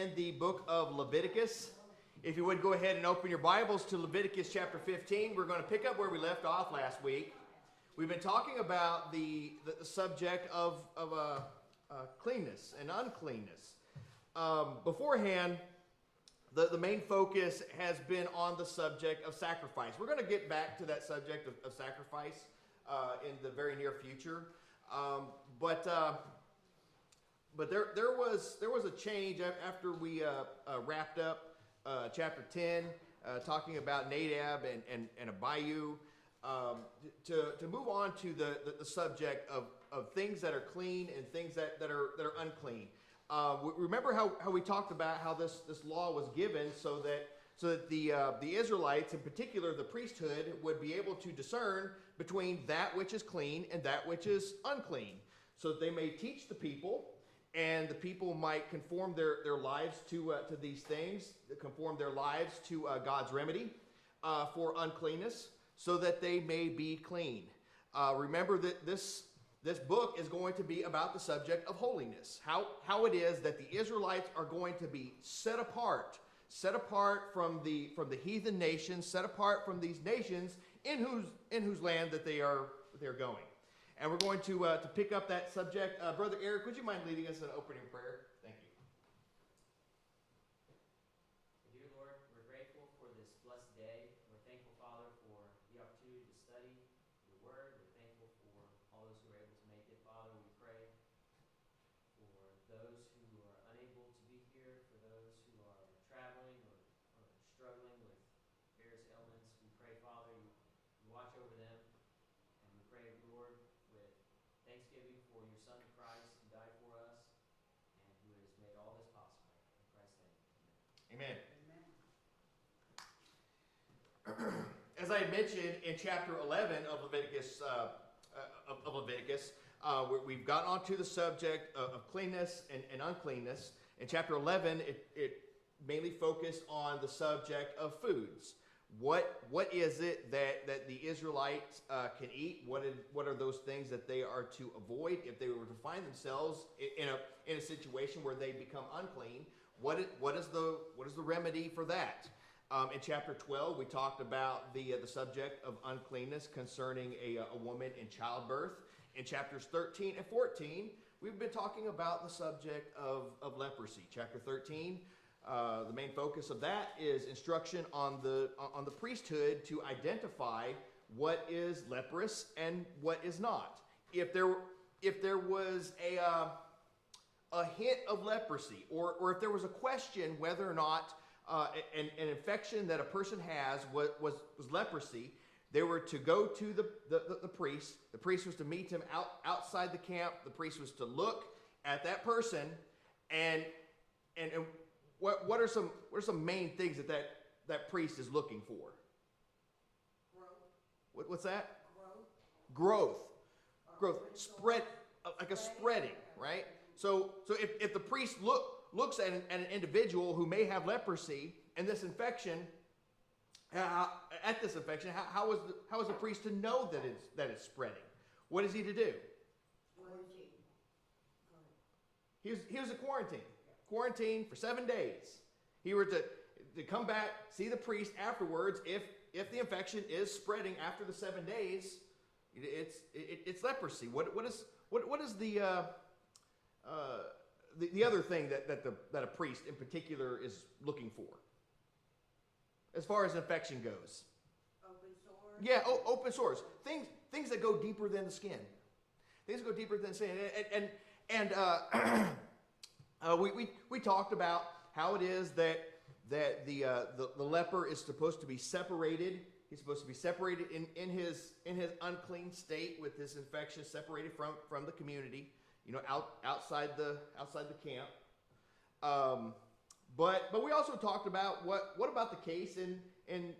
in the book of Leviticus. If you would go ahead and open your Bibles to Leviticus chapter 15, we're going to pick up where we left off last week. We've been talking about the subject of cleanness and uncleanness. Beforehand, the main focus has been on the subject of sacrifice. We're going to get back to that subject of sacrifice in the very near future. But there was a change after we wrapped up chapter 10, talking about Nadab and Abihu, to move on to the subject of things that are clean and things that are unclean. Remember how we talked about how this law was given so that the Israelites, in particular the priesthood, would be able to discern between that which is clean and that which is unclean, so that they may teach the people, and the people might conform their lives to these things, conform their lives to God's remedy for uncleanness, so that they may be clean. Remember that this book is going to be about the subject of holiness, how it is that the Israelites are going to be set apart from the heathen nations, set apart from these nations in whose land that they're going. And we're going to pick up that subject. Brother Eric, would you mind leading us in an opening prayer? Thank you. Dear Lord, we're grateful for this blessed day. We're thankful, Father, for the opportunity to study your word. We're thankful for all those who are able to make it. Father, we pray for those who are unable to be here, for those who are traveling or struggling with various ailments. We pray, Father, you watch over them. And we pray, Lord, with thanksgiving for your Son Christ who died for us and who has made all this possible. In Christ's name, amen. Amen. As I had mentioned in chapter 11 of Leviticus, we've gotten onto the subject of cleanness and uncleanness. In chapter 11, it mainly focused on the subject of foods. What is it that the Israelites can eat? What are those things that they are to avoid if they were to find themselves in a situation where they become unclean? What is the remedy for that? In chapter 12, we talked about the subject of uncleanness concerning a woman in childbirth. In chapters 13 and 14, we've been talking about the subject of leprosy. Chapter 13. The main focus of that is instruction on the priesthood to identify what is leprous and what is not. If there was a hint of leprosy, or if there was a question whether or not an infection that a person has was leprosy, they were to go to the priest. The priest was to meet him outside the camp. The priest was to look at that person and What are some main things that priest is looking for? Growth. What's that? Growth. Growth. Spread, like a spreading, right? So if the priest looks at an individual who may have leprosy and this infection, how is the priest to know that it's spreading? What is he to do? Quarantine. He was a quarantine for 7 days. He were to come back, see the priest afterwards. If the infection is spreading after the 7 days, it's leprosy. What is the other thing that a priest in particular is looking for as far as infection goes? Open sores. Yeah, open sores. Things that go deeper than the skin. Things that go deeper than the skin. We talked about how it is that the leper is supposed to be separated. He's supposed to be separated in his unclean state with this infection, separated from the community, outside the camp. But we also talked about what about the case in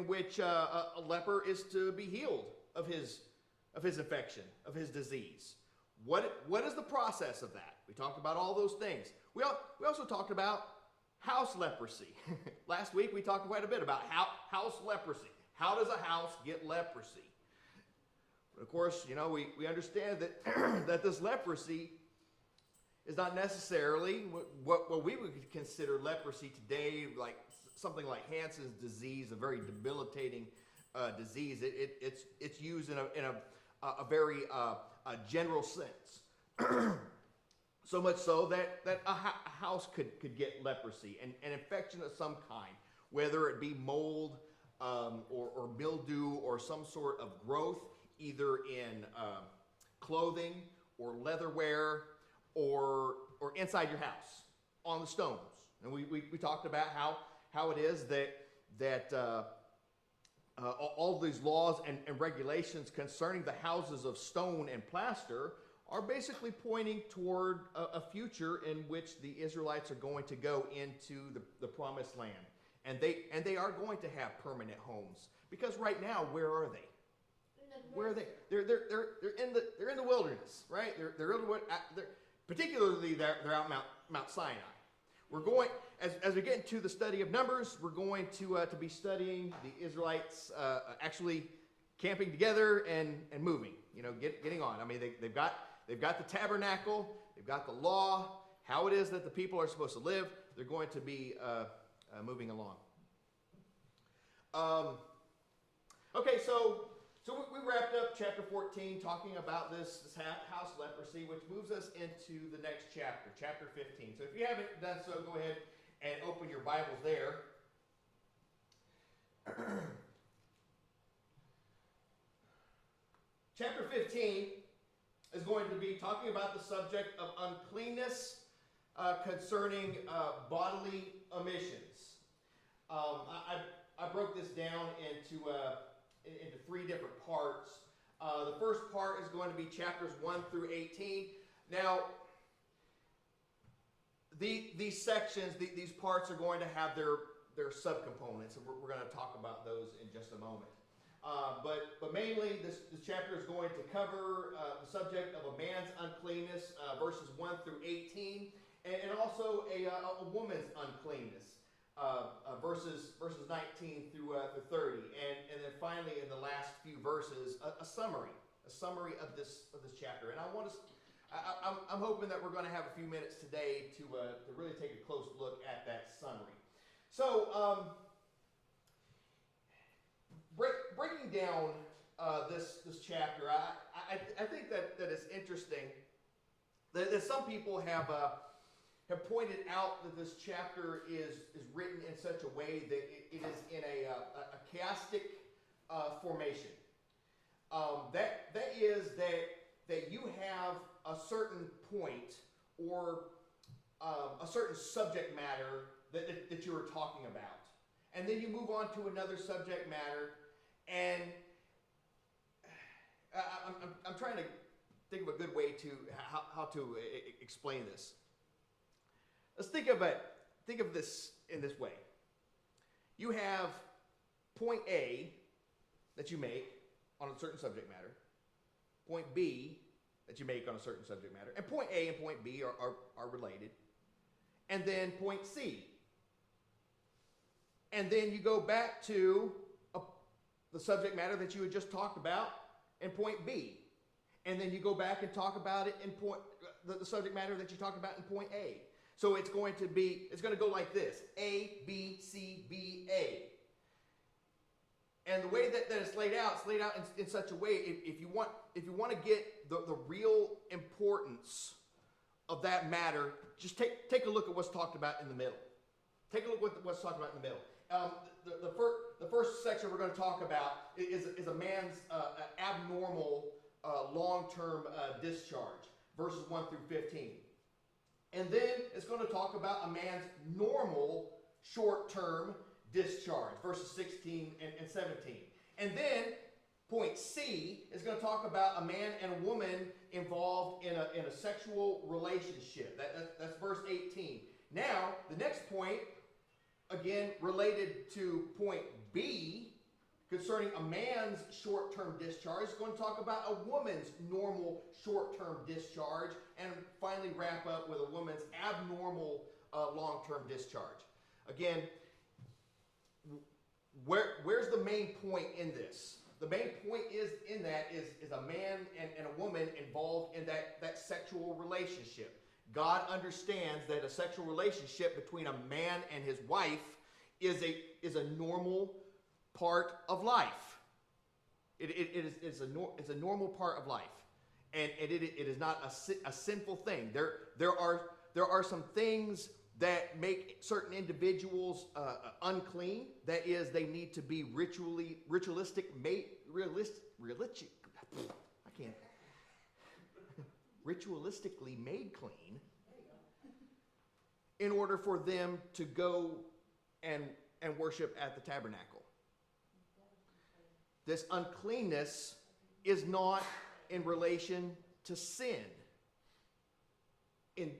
which a leper is to be healed of his infection, of his disease. What is the process of that? We talked about all those things. We also talked about house leprosy. Last week we talked quite a bit about house leprosy. How does a house get leprosy? But of course, we understand that that this leprosy is not necessarily what we would consider leprosy today, like something like Hansen's disease, a very debilitating disease. It's used in a very general sense. So much so that a house could get leprosy, an infection of some kind, whether it be mold or mildew or some sort of growth, either in clothing or leatherware or inside your house on the stones. And we talked about how it is that all these laws and regulations concerning the houses of stone and plaster are basically pointing toward a future in which the Israelites are going to go into the promised land. And they are going to have permanent homes. Because right now, where are they? Where are they? They're in the wilderness, right? Particularly they're out Mount Sinai. We're going, as we get into the study of Numbers, we're going to be studying the Israelites actually camping together and moving. Getting on. I mean, they've got the tabernacle, they've got the law, how it is that the people are supposed to live. They're going to be moving along. Okay, so we wrapped up chapter 14 talking about this house leprosy, which moves us into the next chapter, chapter 15. So if you haven't done so, go ahead and open your Bibles there. Chapter 15 is going to be talking about the subject of uncleanness concerning bodily emissions. I broke this down into 3 different parts. The first part is going to be chapters 1 through 18. Now, these sections, these parts are going to have their subcomponents, and we're going to talk about those in just a moment. But mainly, this chapter is going to cover the subject of a man's uncleanness, verses 1 through 18, and also a woman's uncleanness, verses 19 through 30, and then finally in the last few verses a summary of this chapter. And I'm hoping that we're going to have a few minutes today to really take a close look at that summary. So breaking down this chapter, I think that it's interesting that some people have pointed out that this chapter is written in such a way that it is in a chiastic formation. That is that you have a certain point or a certain subject matter that you are talking about, and then you move on to another subject matter, and I'm trying to think of a good way to how to explain this. Let's think of this in this way. You have point A that you make on a certain subject matter, point B that you make on a certain subject matter, and point A and point B are related, and then point C. And then you go back to the subject matter that you had just talked about in point B. And then you go back and talk about it in the subject matter that you talked about in point A. So it's going to go like this: A, B, C, B, A. And the way that it's laid out, it's laid out in such a way, if you want to get the real importance of that matter, just take a look at what's talked about in the middle. Take a look at what's talked about in the middle. The first section we're going to talk about is a man's abnormal long-term discharge, verses 1 through 15. And then it's going to talk about a man's normal short-term discharge, verses 16 and 17. And then point C is going to talk about a man and a woman involved in a sexual relationship. That's verse 18. Now, the next point, again, related to point B, concerning a man's short-term discharge, is going to talk about a woman's normal short-term discharge, and finally wrap up with a woman's abnormal long-term discharge. Again, where's the main point in this? The main point is a man and a woman involved in that sexual relationship. God understands that a sexual relationship between a man and his wife is a normal part of life. It's a normal part of life, and it is not a sinful thing. There are some things that make certain individuals unclean. That is, they need to be ritualistically made clean in order for them to go and worship at the tabernacle. This uncleanness is not in relation to sin in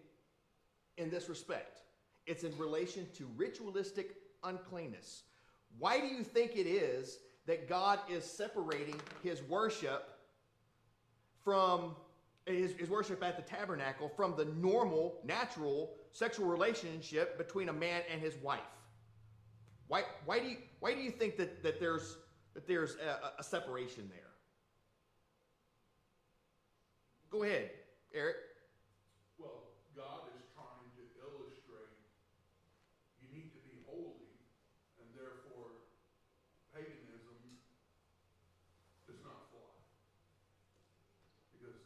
this respect. It's in relation to ritualistic uncleanness. Why do you think it is that God is separating his worship from his worship at the tabernacle from the normal, natural sexual relationship between a man and his wife? Why do you think that there's a separation there? Go ahead, Eric. Well, God is trying to illustrate you need to be holy, and therefore paganism does not fly. Because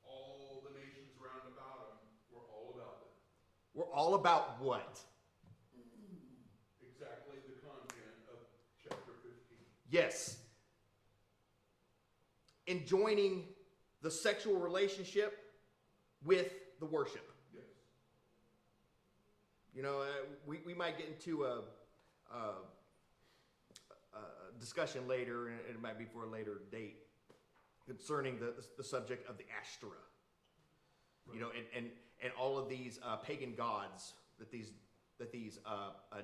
all the nations round about him were all about that. We're all about what? Exactly the content of chapter 15. Yes. Enjoining the sexual relationship with the worship. Yes. You know, we might get into a discussion later, and it might be for a later date, concerning the subject of the Ashtoreth. You know, and all of these pagan gods that these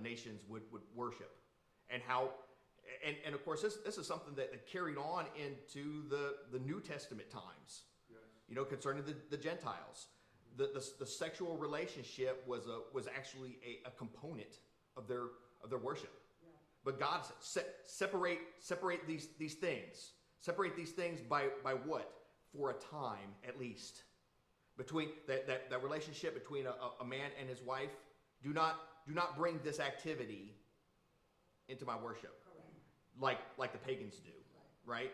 nations would worship, and how, and of course this is something that carried on into the New Testament times. Yes. You know, concerning the Gentiles, the sexual relationship was actually a component of their worship. Yeah. But God separate these things. Separate these things by what? For a time at least. Between that relationship between a man and his wife, do not bring this activity into my worship, Correct. like the pagans do, right?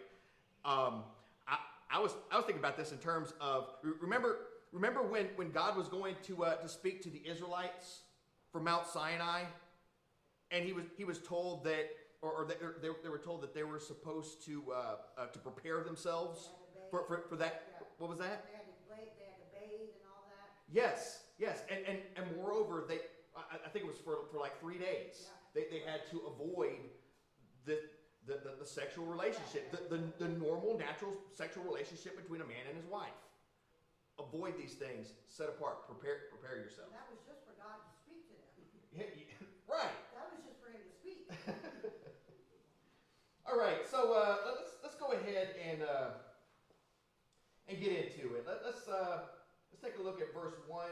I was thinking about this in terms of remember when God was going to speak to the Israelites from Mount Sinai, and he was told that, or they were told that they were supposed to prepare themselves for that. Yeah. What was that? They had to bathe and all that. Yes, and moreover, I think it was for like 3 days. Yeah. They had to avoid the sexual relationship, the normal, natural sexual relationship between a man and his wife. Avoid these things. Set apart. Prepare yourself. And that was just for God to speak to them. Right. That was just for him to speak. All right. So let's go ahead and get into it. Let's take a look at verse 1.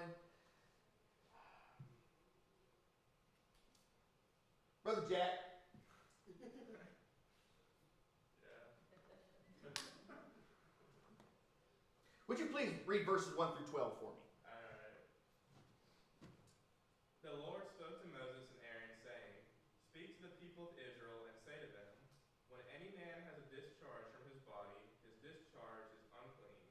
Brother Jack. Would you please read verses 1 through 12 for me? Alright. The Lord spoke to Moses and Aaron, saying, Speak to the people of Israel and say to them, When any man has a discharge from his body, his discharge is unclean.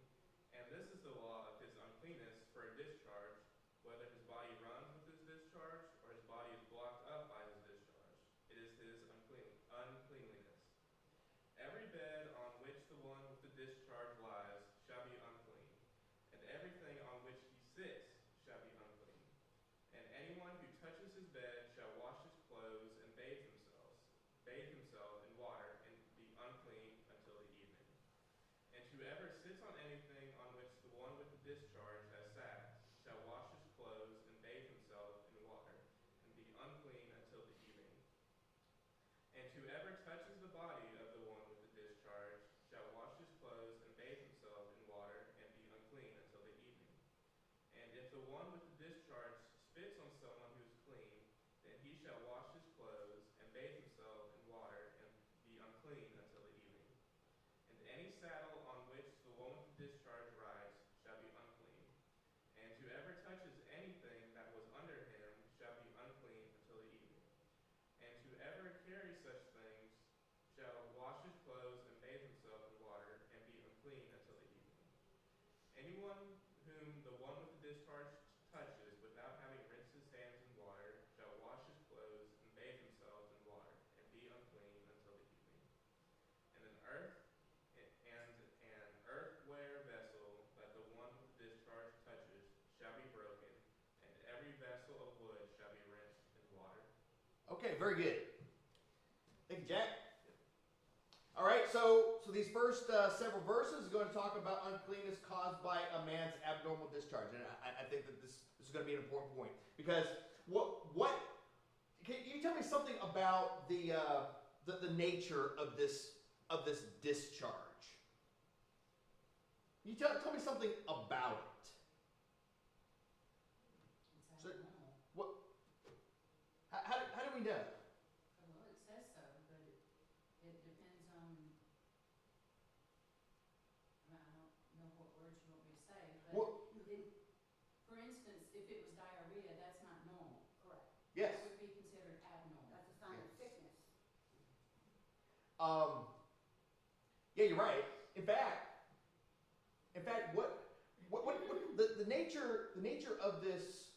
And this is the law of his uncleanness for a discharge, whether his body runs with his discharge or his body is blocked up by his discharge. It is his uncleanliness. Every bed on which the one with the discharge lies shall be unclean, and everything on which he sits shall be unclean. And anyone who touches his bed shall wash his clothes and bathe himself in water, and be unclean until the evening. And whoever sits on anything on which the one with the discharge has sat shall wash his clothes and bathe himself in water, and be unclean until the evening. And whoever touches the body of the one with the discharge shall wash his clothes and bathe himself in water, and be unclean until the evening. And if the one with the discharge spits on someone who is clean, then he shall wash his clothes and bathe himself in water, and be unclean until the evening. And any saddle on which the one with the discharge rides shall be unclean. And whoever touches very good. Thank you, Jack. All right, so these first several verses are going to talk about uncleanness caused by a man's abnormal discharge, and I think that this is going to be an important point because what can you tell me something about the nature of this discharge? You tell me something about it. It's So- abnormal. What? How do we know? Well, it says so, but it depends on, I don't know what words you want me to say, but What? for instance, if it was diarrhea, that's not normal. Correct. Yes. That would be considered abnormal. That's a sign of sickness. Yeah, you're right. In fact, what the nature of this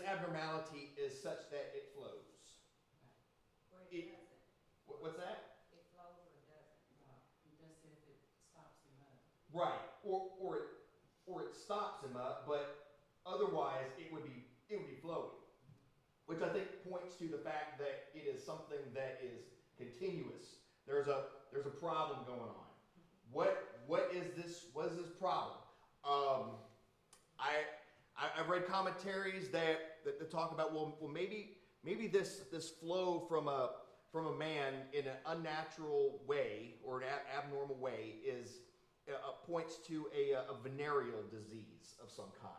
abnormality is such that it flows. Or It- it doesn't. What's that? It flows or it doesn't. It does say if it stops him up. Right. Or it stops him up, but otherwise it would be flowing, which I think points to the fact that it is something that is continuous. There's a problem going on. What is this problem? I've read commentaries that talk about well maybe this flow from a man in an unnatural way or an abnormal way is points to a venereal disease of some kind.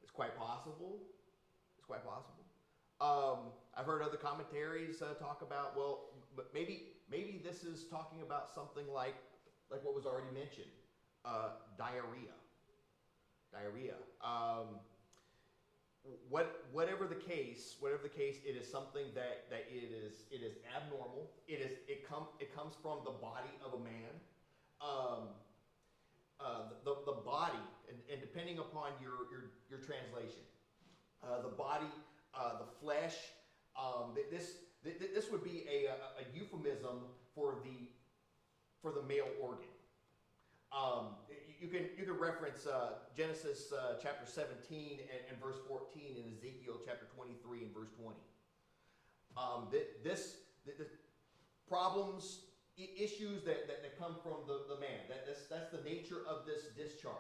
It's quite possible. I've heard other commentaries talk about but maybe this is talking about something like what was already mentioned, diarrhea. Whatever the case, it is something that it is abnormal. It comes from the body of a man. The body, and depending upon your translation, the body, the flesh. This would be a euphemism for the male organ. You can reference Genesis chapter 17 and verse 14 and Ezekiel chapter 23 and verse 20. The problems, issues that come from the man. That's the nature of this discharge.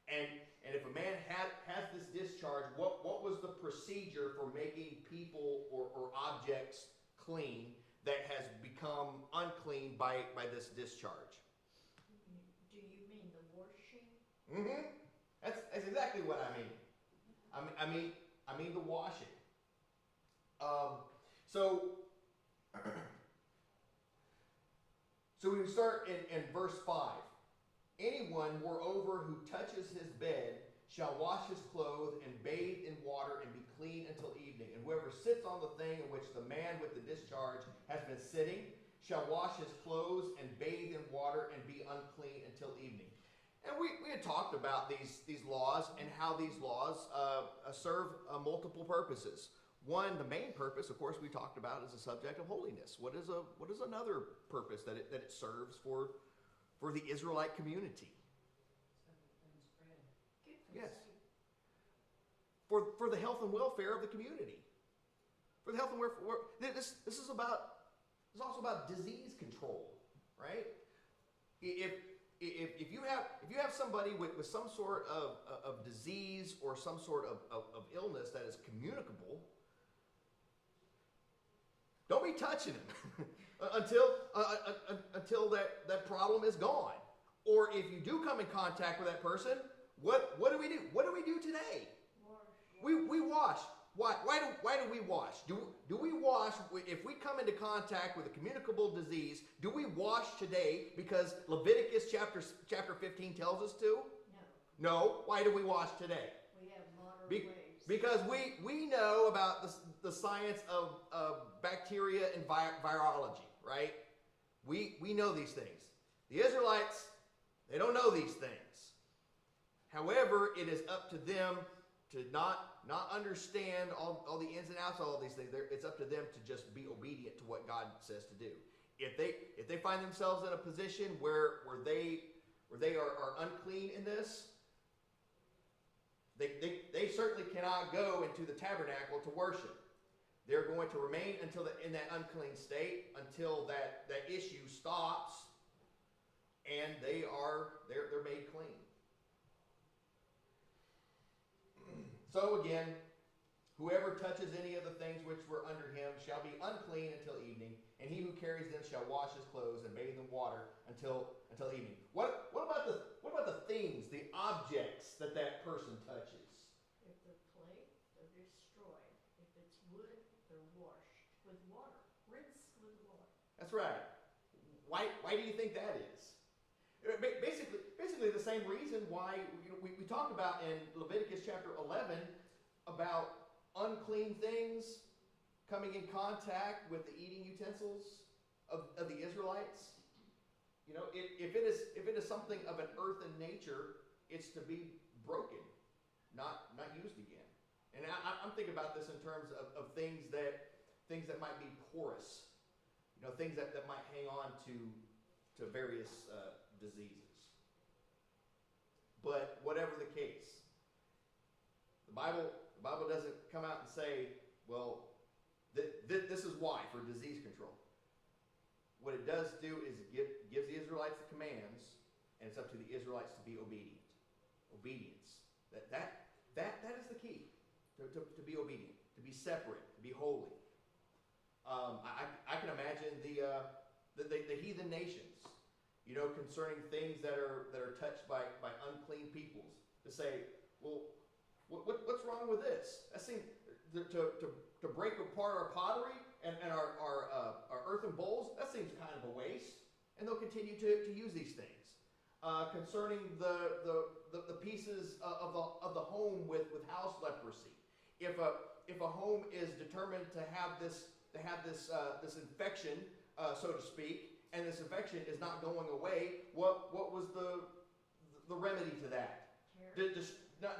And if a man has this discharge, what was the procedure for making people or objects clean that has become unclean by this discharge? Do you mean the washing? Mm-hmm. That's exactly what I mean. I mean the washing. So we start in verse 5. Anyone, moreover, who touches his bed shall wash his clothes and bathe in water and be clean until evening. And whoever sits on the thing in which the man with the discharge has been sitting shall wash his clothes and bathe in water and be unclean until evening. And we had talked about these laws and how these laws serve multiple purposes. One, the main purpose, of course, we talked about is the subject of holiness. What is another purpose that it serves for the Israelite community? So that it doesn't spread. Good for Yes. sake. For the health and welfare of the community. For the health and welfare. This is also about disease control, right? If you have somebody with some sort of disease or some sort of illness that is communicable, don't be touching them until that problem is gone. Or if you do come in contact with that person, what do we do? What do we do today? We wash. Why do we wash? Do we wash if we come into contact with a communicable disease? Do we wash today because Leviticus chapter 15 tells us to? No, No. Why do we wash today? we have modern Be- ways. Because we know about the science of bacteria and virology, right? We know these things. The Israelites, they don't know these things. However, it is up to them to not understand all the ins and outs of all these things. It's up to them to just be obedient to what God says to do. If they find themselves in a position where they are unclean in this, they certainly cannot go into the tabernacle to worship. They're going to remain in that unclean state until that issue stops, and they're made clean. So again, whoever touches any of the things which were under him shall be unclean until evening, and he who carries them shall wash his clothes and bathe in water until evening. What about the things, the objects that person touches? If they're clay, they're destroyed. If it's wood, they're washed with water. Rinse with water. That's right. Why do you think that is? Basically the same reason why we talk about in Leviticus chapter 11 about unclean things coming in contact with the eating utensils of the Israelites. If it is something of an earthen nature, it's to be broken, not used again. And I'm thinking about this in terms of things that might be porous, things that might hang on to various diseases. But whatever the case, the Bible doesn't come out and say, well, this is why, for disease control. What it does do is it gives the Israelites the commands, and it's up to the Israelites to be obedient. Obedience. That is the key. To be obedient, to be separate, to be holy. I can imagine the heathen nations, concerning things that are touched by unclean peoples, to say, well, what's wrong with this? That seems to break apart our pottery and our earthen bowls. That seems kind of a waste, and they'll continue to use these things. Concerning the pieces of the home with house leprosy, if a home is determined to have this infection, so to speak, and this infection is not going away, what was the remedy to that?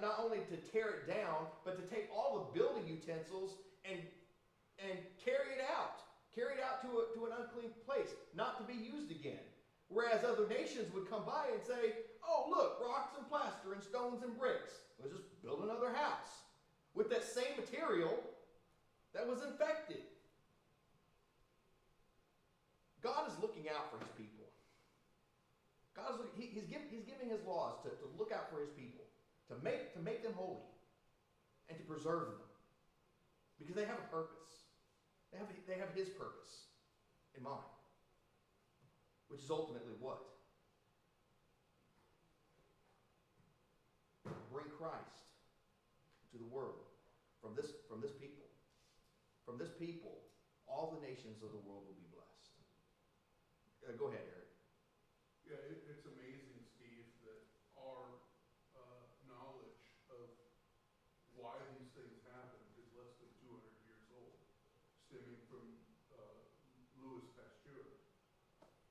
Not only to tear it down, but to take all the building utensils and carry it out to an unclean place, not to be used again. Whereas other nations would come by and say, oh, look, rocks and plaster and stones and bricks. Let's just build another house with that same material that was infected. God is looking out for his people. He's giving his laws to look out for his people, to make them holy, and to preserve them. Because they have a purpose. They have his purpose in mind. Which is ultimately what? Bring Christ to the world from this people. From this people, all the nations of the world will be blessed. Go ahead, Eric. Yeah, it's amazing, Steve, that our knowledge of why these things happen is less than 200 years old, stemming from Louis Pasteur.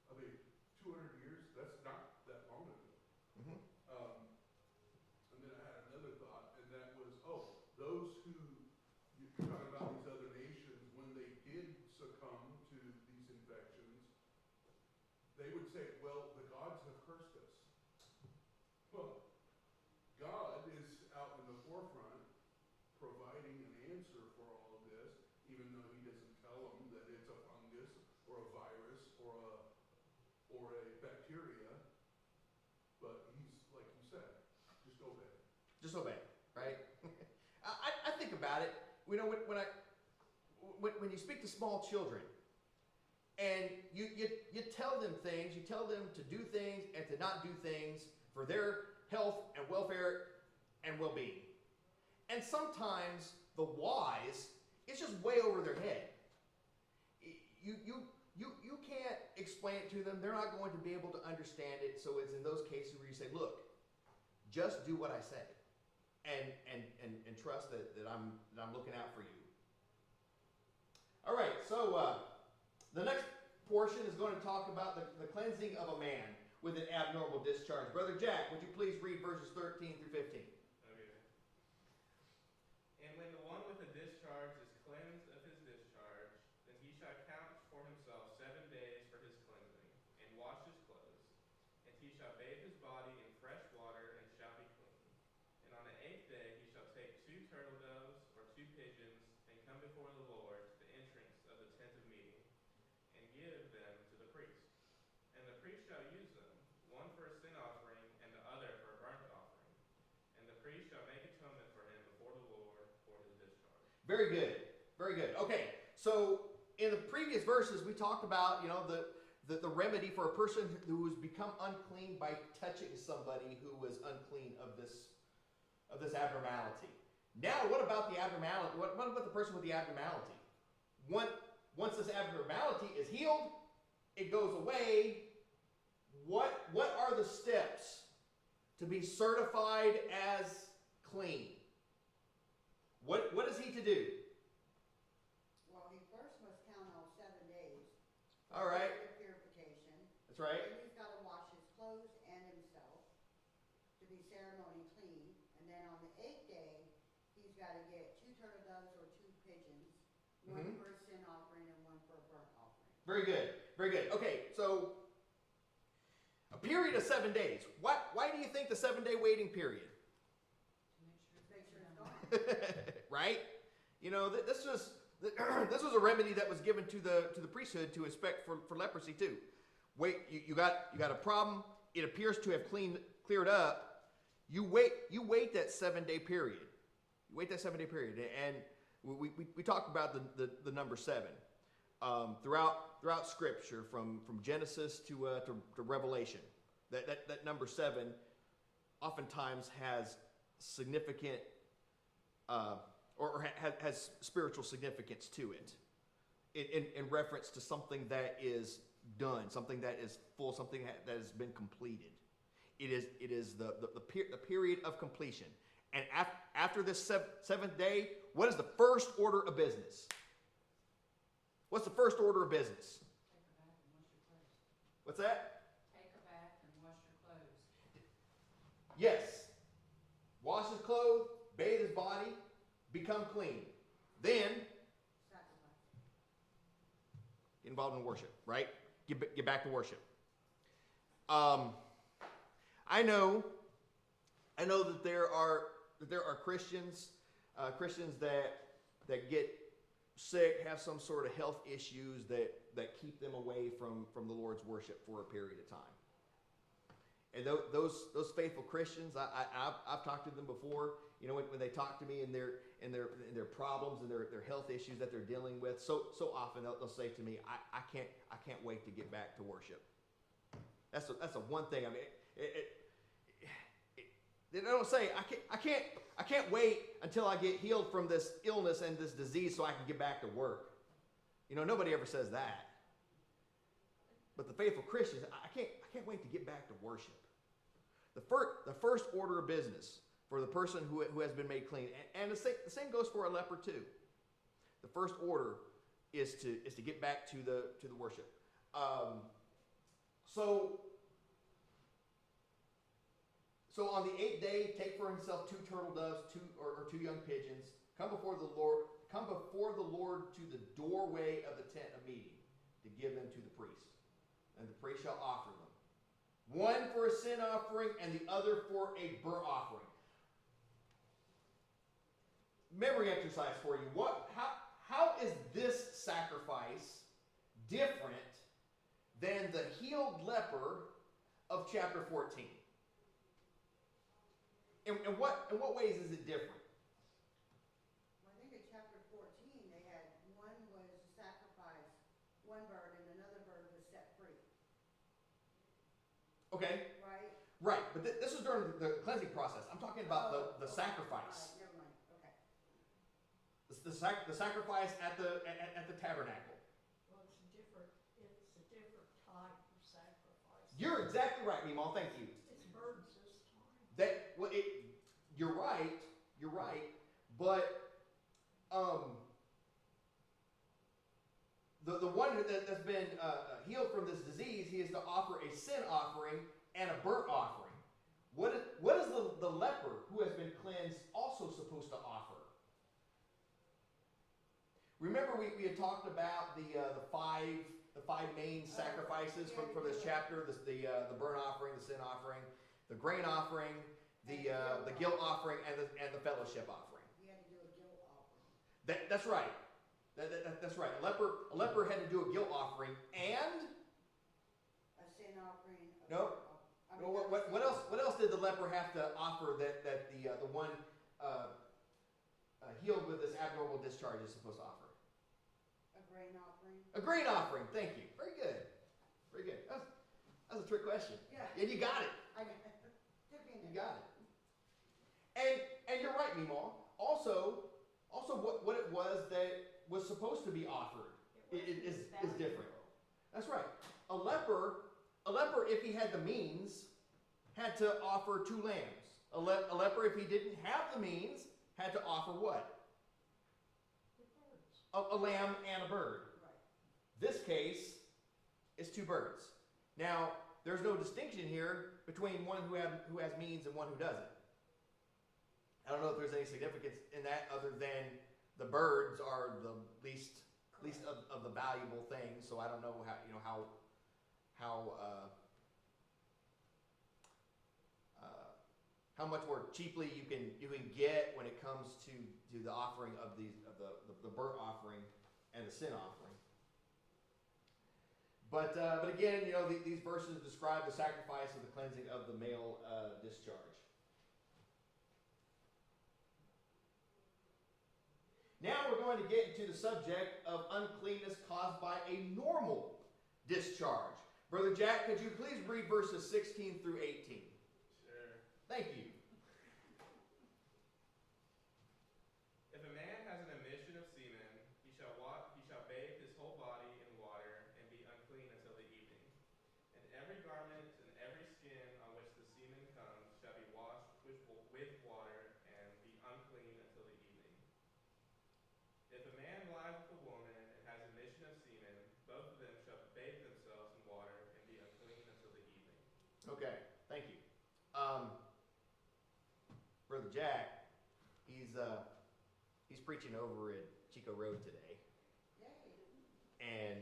I mean, 200 years, that's not that long ago. Mm-hmm. And then I had another thought, and that was, those who, you're talking about these other nations, when they did succumb to these infections, they would say, well, the gods have cursed us. Well, God is out in the forefront providing an answer for all of this, even though he doesn't tell them that it's a fungus or a virus or a bacteria. But he's, like you said, just obey. Just obey, right? I think about it. When you speak to small children, and you tell them things, you tell them to do things and to not do things for their health and welfare and well-being. And sometimes the whys is just way over their head. You can't explain it to them. They're not going to be able to understand it. So it's in those cases where you say, look, just do what I say, and trust that I'm looking out for you. All right, so the next portion is going to talk about the cleansing of a man with an abnormal discharge. Brother Jack, would you please read verses 13 through 15? Okay. And when the one with a discharge is cleansed of his discharge, then he shall count for himself 7 days for his cleansing, and wash his clothes. And he shall bathe his body in fresh water, and shall be clean. And on the 8th day he shall take 2 turtle doves or 2 pigeons, and come before the Lord, Very good. Very good. Okay, so in the previous verses, we talked about, you know, the remedy for a person who has become unclean by touching somebody who was unclean of this abnormality. Now, what about the abnormality? What about the person with the abnormality? Once this abnormality is healed, it goes away. What are the steps to be certified as clean? What is he to do? Well, he first must count all 7 days. All right. For purification. That's right. Then he's got to wash his clothes and himself to be ceremony clean. And then on the 8th day, he's got to get 2 turtle doves or 2 pigeons, one for a sin offering and one for a burnt offering. Very good. Very good. Okay, so a period of 7 days. Why do you think the 7-day waiting period? Make sure it's gone. Right? You know, this was a remedy that was given to the priesthood to inspect for leprosy too. Wait, you got a problem. It appears to have cleared up. You wait that 7-day period. You wait that 7-day period, and we talked about the number 7 throughout Scripture from Genesis to Revelation. That number 7 oftentimes has significant or has spiritual significance to it in reference to something that is done, something that is full, something that has been completed. It is the period of completion. And after this 7th day, what is the first order of business? What's the first order of business? Take a bath and wash your clothes. What's that? Take a bath and wash your clothes. Yes. Wash his clothes, bathe his body, become clean. Then Sacrifice. get involved in worship, right? Get back to worship. I know that there are Christians that get sick, have some sort of health issues that keep them away from the Lord's worship for a period of time. And those faithful Christians, I've talked to them before. You know, when they talk to me and their problems and their health issues that they're dealing with, so often they'll say to me, I can't wait to get back to worship. That's the one thing. I mean, they don't say I can't wait until I get healed from this illness and this disease so I can get back to work. You know, nobody ever says that. But the faithful Christians, I can't wait to get back to worship. The first order of business for the person who has been made clean, and the same goes for a leper too. The first order is to get back to the worship. So on the 8th day, take for himself 2 turtle doves, 2 young pigeons. Come before the Lord to the doorway of the tent of meeting to give them to the priest, and the priest shall offer them, one for a sin offering and the other for a burnt offering. Memory exercise for you. How is this sacrifice different than the healed leper of chapter 14? In what ways is it different? Well, I think in chapter 14, they had one was to sacrifice one bird and another bird was set free. Okay. Right? Right, but this is during the cleansing process. I'm talking about the sacrifice. All right, never mind. Okay. The sacrifice at the tabernacle. Well, it's a different type of sacrifice. You're exactly right, Meemaw. Thank you. It's birds this time. You're right, but the one that's been healed from this disease, he is to offer a sin offering and a burnt offering. What is the leper who has been cleansed also supposed to offer? Remember we had talked about the five main sacrifices from this chapter: the burnt offering, the sin offering, the grain offering, the guilt offering, and the fellowship offering. He had to do a guilt offering. That's right. That's right. A leper had to do a guilt offering and A sin offering. No. What else did the leper have to offer that the one healed with this abnormal discharge is supposed to offer? A grain offering? A grain offering. Thank you. Very good. Very good. That was a trick question. Yeah. And you got it. I got it. Took me a You minute. got it. And you're right, Meemaw. Also what it was that was supposed to be offered is different. That's right. A leper, if he had the means, had to offer 2 lambs. A leper, if he didn't have the means, had to offer what? A lamb and a bird. Right. This case is 2 birds. Now, there's no distinction here between one who has means and one who doesn't. I don't know if there's any significance in that other than the birds are the least of the valuable things. So I don't know how much more cheaply you can get when it comes to the offering of the burnt offering and the sin offering. But again, these verses describe the sacrifice of the cleansing of the male discharge. Now we're going to get into the subject of uncleanness caused by a normal discharge. Brother Jack, could you please read verses 16 through 18? Sure. Thank you. If a man has an emission of semen, he shall bathe his whole body in water and be unclean until the evening. And every garment and every skin on which the semen comes shall be washed with water and be unclean until the evening. If a man lies with a woman and has a emission of semen, both of them shall bathe themselves in water and be unclean until the evening. Okay, thank you. Brother Jack, he's preaching over at Chico Road today, Yay. and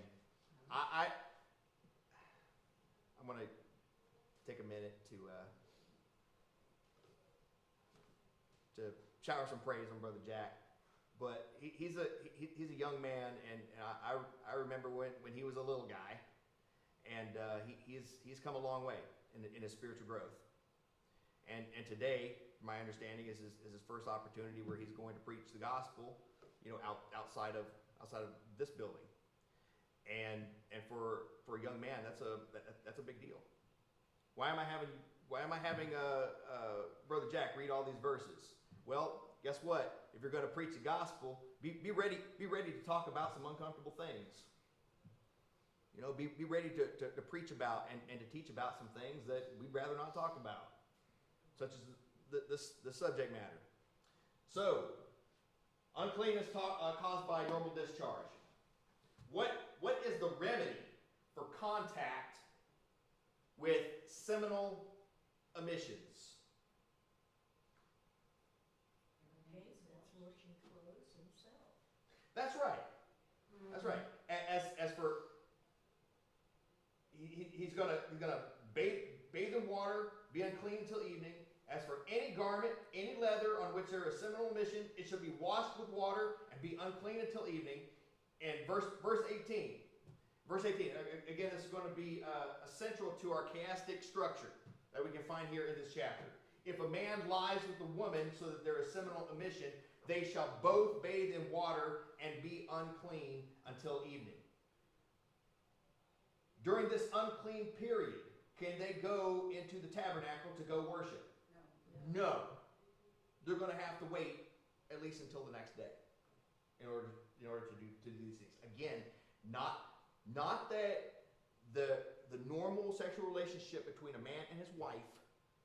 I'm going to take a minute to shower some praise on Brother Jack. But he's a young man, and I remember when he was a little guy, and he's come a long way in his spiritual growth. And today, my understanding is his first opportunity where he's going to preach the gospel, outside of this building. And for a young man, that's a big deal. Why am I having Brother Jack read all these verses? Well, guess what? If you're going to preach the gospel, be ready to talk about some uncomfortable things. Be ready to preach about and to teach about some things that we'd rather not talk about, such as the subject matter. So, uncleanness caused by normal discharge. What is the remedy for contact with seminal emissions? That's washing clothes himself. That's right. That's right. As for he's gonna bathe in water, be unclean until evening. As for any garment, any leather on which there is seminal emission, it shall be washed with water and be unclean until evening. And verse 18. Verse 18. Again, this is going to be essential to our chiastic structure that we can find here in this chapter. If a man lies with a woman so that there is seminal emission, they shall both bathe in water and be unclean until evening. During this unclean period, can they go into the tabernacle to go worship? No. They're going to have to wait at least until the next day in order to do these things. Again, not that the normal sexual relationship between a man and his wife,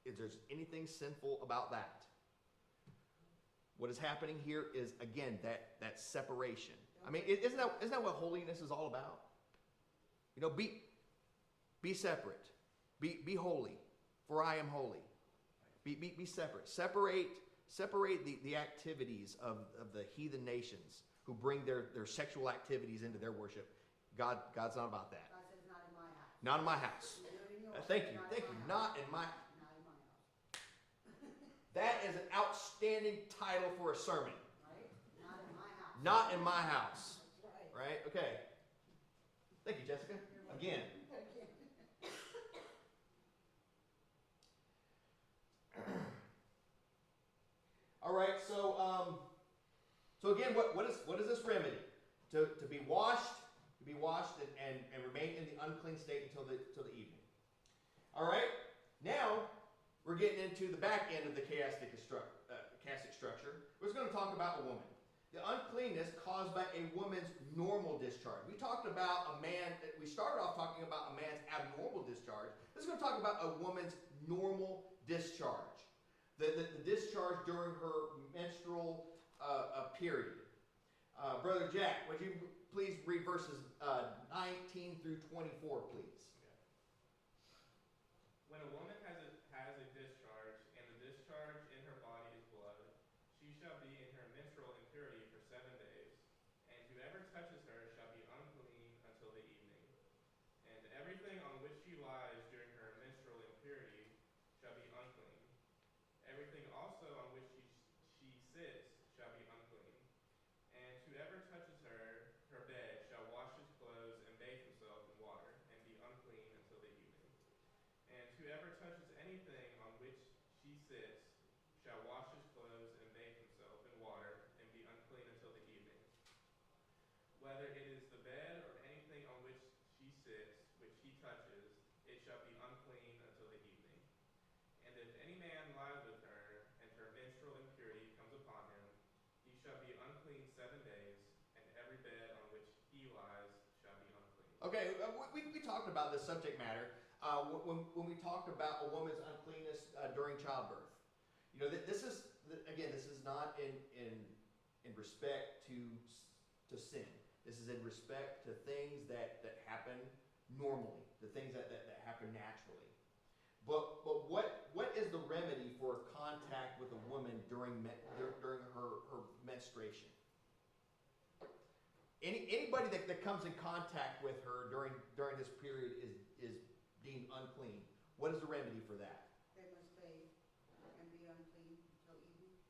if there's anything sinful about that. What is happening here is, again, that separation. I mean, isn't that what holiness is all about? Be separate. Be holy, for I am holy. Be separate. Separate the activities of the heathen nations who bring their sexual activities into their worship. God's not about that. God says, not in my house. Not in my house. Do it in yours, Thank you. not in Thank my you. house. Not in my. Not in my house. That is an outstanding title for a sermon. Right? Not in my house. Not in my house. That's right. Right? Okay. Thank you, Jessica. Again. All right. So So again, what is this remedy? To be washed, and remain in the unclean state until the evening. All right. Now we're getting into the back end of the chiastic structure. We're going to talk about a woman. The uncleanness caused by a woman's normal discharge. We talked about a man. We started off talking about a man's abnormal discharge. This is going to talk about a woman's normal discharge. The discharge during her menstrual period. Brother Jack, would you please read verses 19 through 24, please? When a woman has a discharge, and the discharge in her body is blood, she shall be in her menstrual impurity for 7 days, and whoever touches her shall be unclean until the evening. And everything on which she lies during her menstrual impurity shall be unclean. Everything also on which she sits shall be unclean. And whoever touches her bed shall wash his clothes and bathe himself in water, and be unclean until the evening. And whoever touches anything on which she sits shall wash his clothes and bathe himself in water, and be unclean until the evening. Whether it is the bed or anything on which she sits, which he touches, it shall be unclean until the evening. And if any man lies with her, and her menstrual impurity comes upon him, he shall be unclean 7 days, and every bed on which he lies shall be unclean. Okay, we talked about this subject matter when we talked about a woman's uncleanness during childbirth. You know, this is not in respect to sin. This is in respect to things that happen normally, the things that happen naturally. But what is the remedy for contact with a woman during her menstruation? Anybody that comes in contact with her during this period is deemed unclean. What is the remedy for that? They must bathe and be unclean until evening.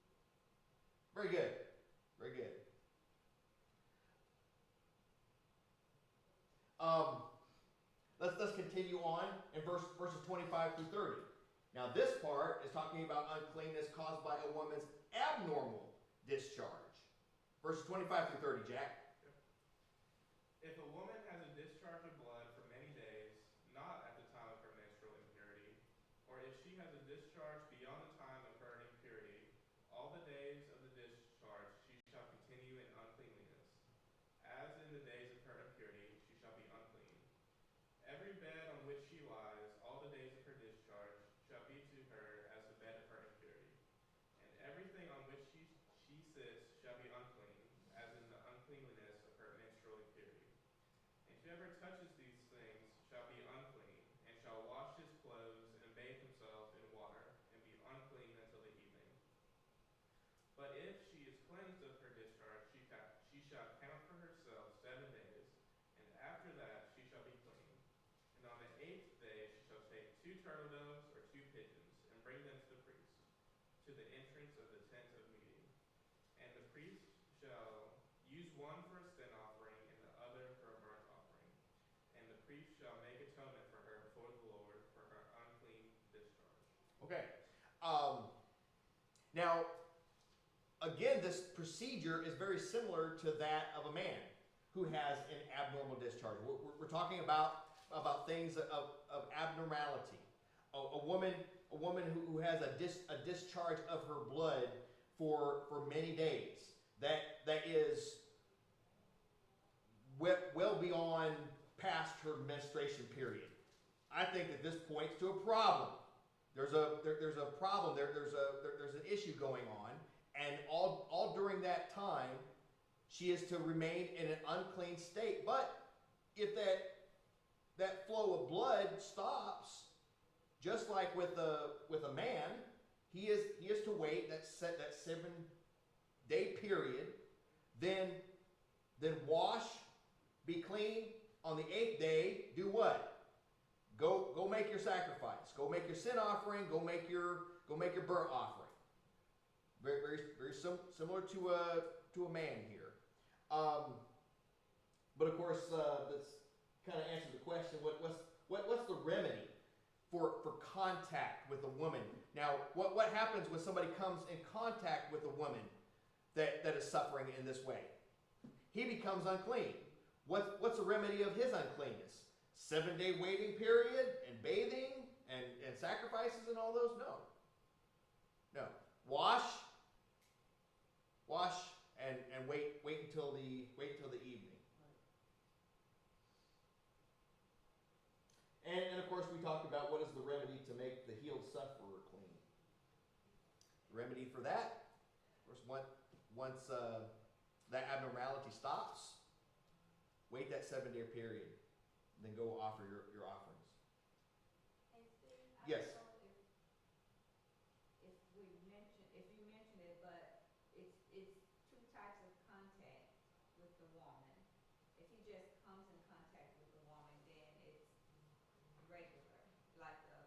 Very good. Very good. Let's continue on in verses 25 through 30. Now this part is talking about uncleanness caused by a woman's abnormal discharge. Verses 25 through 30, Jack. If a woman has a discharge of blood for many days, not at the time of her menstrual impurity, or if she has a discharge beyond the time of her impurity, all the days of the discharge she shall continue in uncleanliness. As in the days of her impurity, she shall be unclean. Every bed on which she lies, all the days of her discharge, shall be to her as the bed of her impurity. And everything on which she sits shall be unclean, as in the uncleanliness of her menstrual impurity. And whoever touches these things shall be unclean, and shall wash his clothes and bathe himself in water, and be unclean until the evening. But if she is cleansed of her discharge, she shall count for herself 7 days, and after that she shall be clean. And on the 8th day she shall take 2 turtle doves or 2 pigeons, and bring them to the priest, to the entrance of the tent of meeting. And the priest shall use one for a sin offering, and the other for a burnt offering. And the priest shall make atonement for her before the Lord for her unclean discharge. Okay. Now, again, this procedure is very similar to that of a man who has an abnormal discharge. We're talking about things of abnormality. A woman who has a discharge of her blood for many days. That is well beyond past her menstruation period. I think that this points to a problem. There's a problem there. There's an issue going on, and all during that time, she is to remain in an unclean state. But if that flow of blood stops, just like with a man, he is to wait that 7-day period, then wash, be clean. On the 8th day, do what? Go make your sacrifice. Go make your sin offering. Go make your burnt offering. Very very very similar to a man here. But of course, this kind of answers the question: what's the remedy for contact with a woman? Now, what happens when somebody comes in contact with a woman that is suffering in this way. He becomes unclean. What's the remedy of his uncleanness? 7-day waiting period and bathing and sacrifices and all those? No. No. Wash and wait until the evening. And of course we talked about what is the remedy to make the healed sufferer clean. The remedy for that, of course, once that abnormality stops, wait that 7-day period, then go offer your offerings. Hey Steve, Yes. I don't know if you mentioned it, but it's two types of contact with the woman. If he just comes in contact with the woman, then it's regular, like the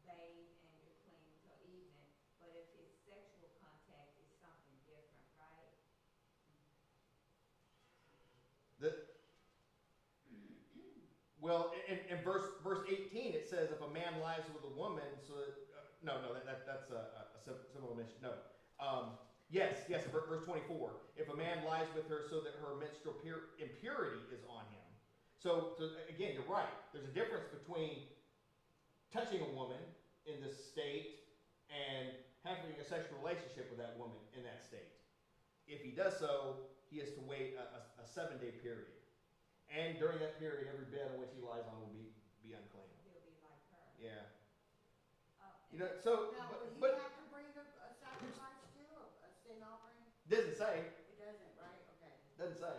bathe and you're clean until evening. But if it's sexual contact, it's something different, right? Well, in verse 18 it says if a man lies with a woman, so that's a similar mention. No, yes, verse 24. If a man lies with her so that her menstrual impurity is on him. So again, you're right. There's a difference between touching a woman in this state and having a sexual relationship with that woman in that state. If he does so, he has to wait a 7-day period. And during that period, every bed on which he lies on will be unclean. He'll be like her. Yeah. And You know, so, Now, would he but have to bring a sacrifice too, a sin offering? doesn't say. It doesn't, right? Okay. Doesn't say.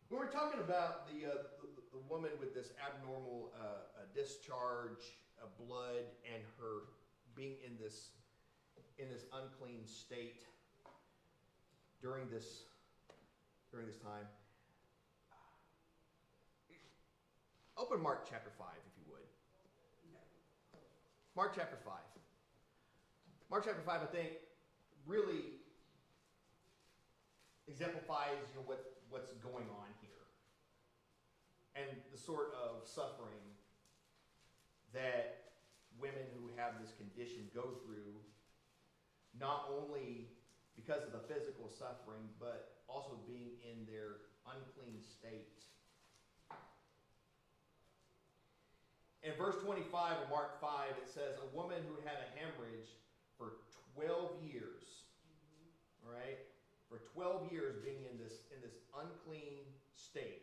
When we're talking about the woman with this abnormal discharge of blood and her being in this unclean state during this time, open Mark chapter 5 if you would. Mark chapter 5. Mark chapter 5, I think, really exemplifies what's going on here and the sort of suffering that women who have this condition go through, not only because of the physical suffering, but also being in their unclean state. In verse 25 of Mark 5, it says, a woman who had a hemorrhage for 12 years, all right, for 12 years being in this unclean state,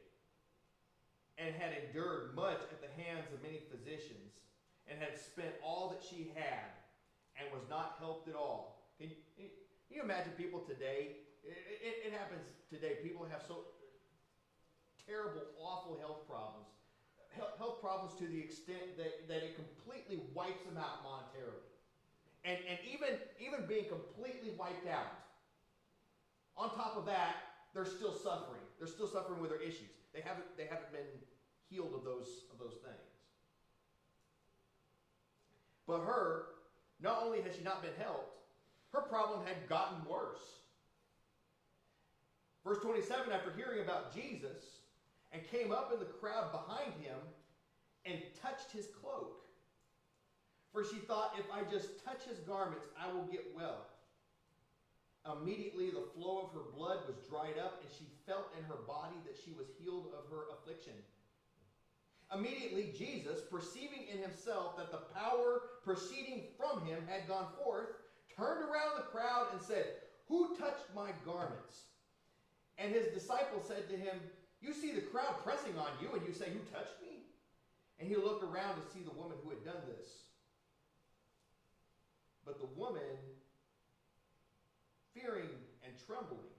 and had endured much at the hands of many physicians, and had spent all that she had, and was not helped at all. Can you imagine people today? It happens today. People have so terrible, awful health problems. Health problems to the extent that it completely wipes them out monetarily. And even being completely wiped out, on top of that, they're still suffering. They're still suffering with their issues. They haven't been healed of those things. But her, not only has she not been helped, her problem had gotten worse. Verse 27, after hearing about Jesus, and came up in the crowd behind him and touched his cloak. For she thought, if I just touch his garments, I will get well. Immediately the flow of her blood was dried up, and she felt in her body that she was healed of her affliction. Immediately Jesus, perceiving in himself that the power proceeding from him had gone forth, turned around the crowd and said, who touched my garments? And his disciples said to him, you see the crowd pressing on you, and you say, who touched me? And he looked around to see the woman who had done this. But the woman, fearing and trembling,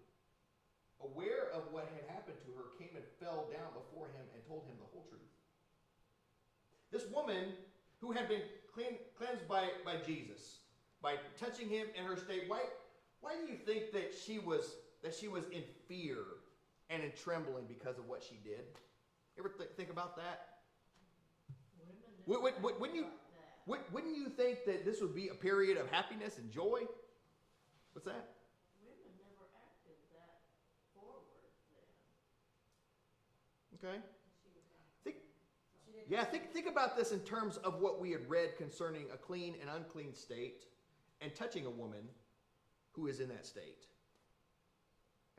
aware of what had happened to her, came and fell down before him and told him the whole truth. This woman who had been cleansed by Jesus, by touching him in her state, why do you think that she was in fear and in trembling because of what she did? You ever think about that? Wouldn't you think that this would be a period of happiness and joy? What's that? Women never acted that forward then. Okay. She didn't Yeah, think about this in terms of what we had read concerning a clean and unclean state and touching a woman who is in that state.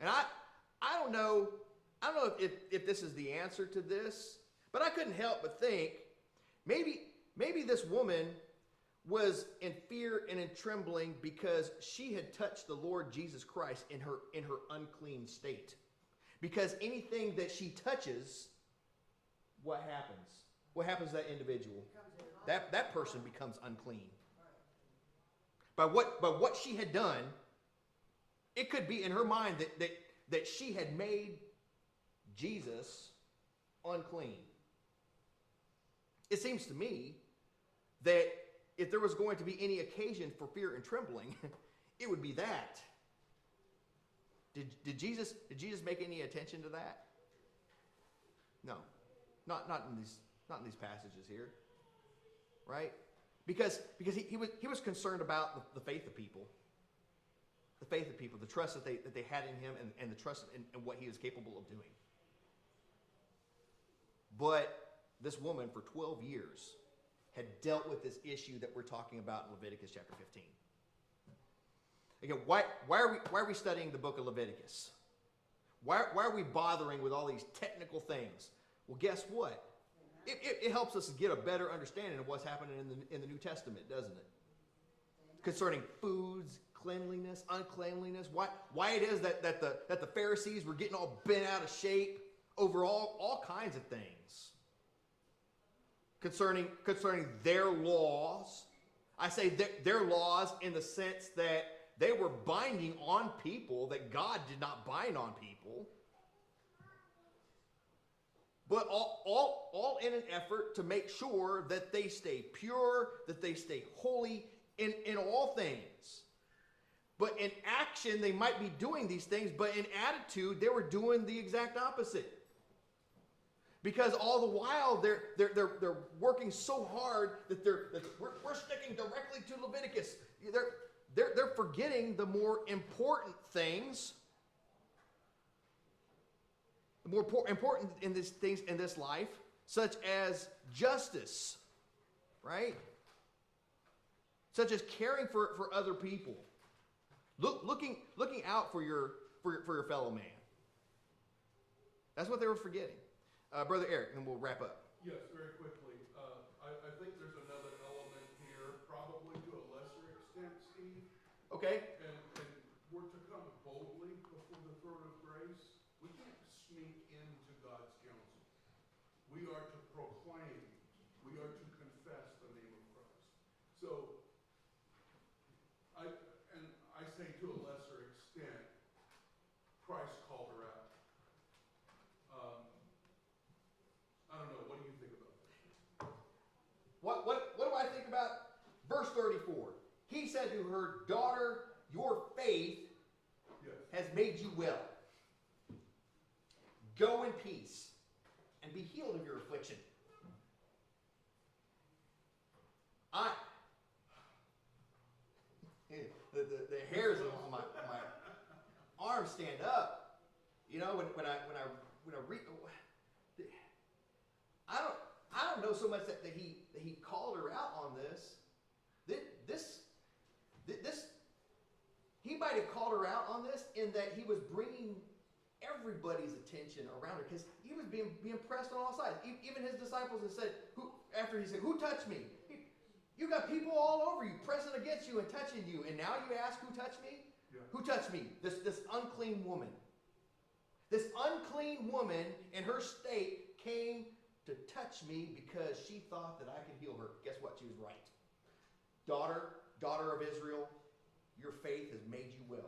And I don't know if this is the answer to this, but I couldn't help but think maybe this woman was in fear and in trembling because she had touched the Lord Jesus Christ in her unclean state. Because anything that she touches, what happens? What happens to that individual? That person becomes unclean. By what she had done, it could be in her mind that she had made Jesus unclean. It seems to me that if there was going to be any occasion for fear and trembling, it would be that. Did Jesus make any attention to that? No, not in these passages here, right? Because he was concerned about the faith of people, the trust that they had in him, and the trust in what he was capable of doing. But this woman for 12 years had dealt with this issue that we're talking about in Leviticus chapter 15. Again, why are we studying the book of Leviticus? Why are we bothering with all these technical things? Well, guess what? It helps us get a better understanding of what's happening in the New Testament, doesn't it? Concerning foods, cleanliness, uncleanliness, why it is that the Pharisees were getting all bent out of shape over all kinds of things. Concerning their laws. I say their laws in the sense that they were binding on people that God did not bind on people. But all in an effort to make sure that they stay pure, that they stay holy in all things. But in action, they might be doing these things, but in attitude, they were doing the exact opposite. Because all the while they're working so hard that we're sticking directly to Leviticus. They're forgetting the more important things. The more important in these things in this life, such as justice, right? Such as caring for other people, looking out for your fellow man. That's what they were forgetting. Brother Eric, and we'll wrap up. Yes, very quickly. I think there's another element here, probably to a lesser extent, Steve. Okay. And we're to come boldly before the throne of grace. We can't sneak into God's counsel. We are to proclaim. We are to confess the name of Christ. So, I say to a lesser extent, Christ called her out. I don't know. What do you think about that? What do I think about verse 34? He said to her, "Daughter, your faith has made you well. Go in peace and be healed of your affliction." The hairs on my arms stand up. You know, when I read, I don't know so much that he called her out on this. He might have called her out on this in that he was bringing everybody's attention around her because he was being pressed on all sides. Even his disciples had said, after he said, "Who touched me?" You got people all over you, pressing against you and touching you, and now you ask, "Who touched me?" Yeah. Who touched me? This unclean woman. This unclean woman in her state came to touch me because she thought that I could heal her. Guess what? She was right. Daughter of Israel, your faith has made you well.